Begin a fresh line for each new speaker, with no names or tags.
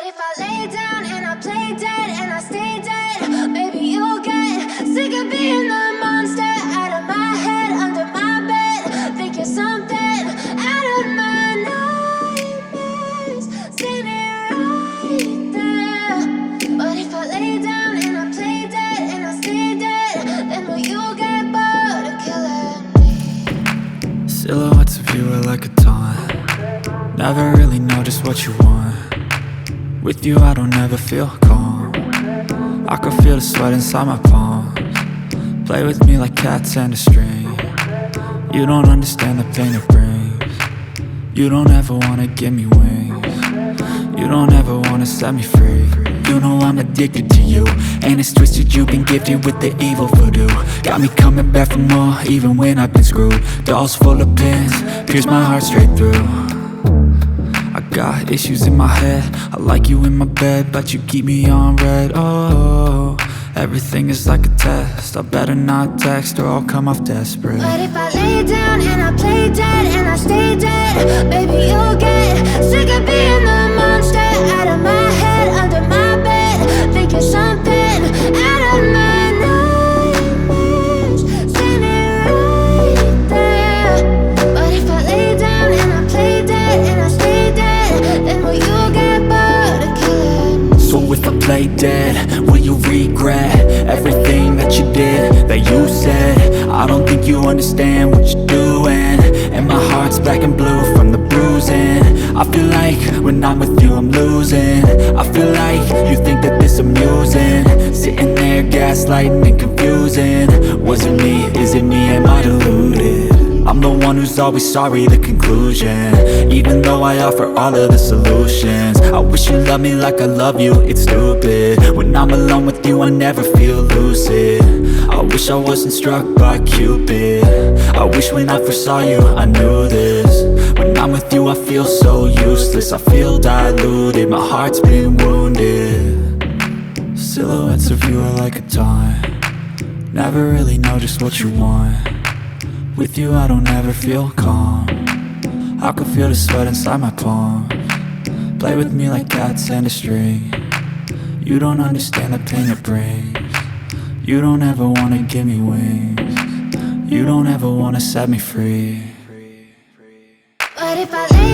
if I lay down and I play dead and I stay dead, maybe you'll get sick of being the monster out of my head, under my bed. Think you're something out of my nightmares, standing right there. But if I lay down and I play dead and I stay dead, then will you get bored of killing me?
Silhouettes of you are like a taunt. Never really know just what you want. With you I don't ever feel calm. I can feel the sweat inside my palms. Play with me like cats and a string. You don't understand the pain it brings. You don't ever wanna give me wings. You don't ever wanna set me free. You know I'm addicted to you, and it's twisted, you've been gifted with the evil voodoo. Got me coming back for more, even when I've been screwed. Dolls full of pins, pierce my heart straight through. I got issues in my head, I like you in my bed, but you keep me on red. Oh, everything is like a test, I better not text or I'll come off desperate.
But if I lay down and I play dead and I stay dead, baby you'll get sick of being the monster out of my head, under my bed. Think you're something out of my nightmares, standing right there. But if I lay down and I play dead and I stay dead, then will you get bored of killing me?
So if I play dead, will you regret everything that you did, that you said? I don't think you understand what you're doing, and my heart's black and blue from the bruising. I feel like when I'm with you I'm losing. I feel like you think that this amusing, sitting there gaslighting and confusing. Was it me? Is it me? Am I deluded? I'm the one who's always sorry, the conclusion, even though I offer all of the solutions. I wish you loved me like I love you, it's stupid. When I'm alone with you I never feel lucid. I wish I wasn't struck by Cupid. I wish when I first saw you I knew this. When I'm with you I feel so useless, I feel diluted, my heart's been wounded. Silhouettes of you are like a taunt. Never really know just what you want. With you I don't ever feel calm. I can feel the sweat inside my palms. Play with me like cats and a string. You don't understand the pain it brings. You don't ever wanna give me wings. You don't ever wanna set me free.
But if I lay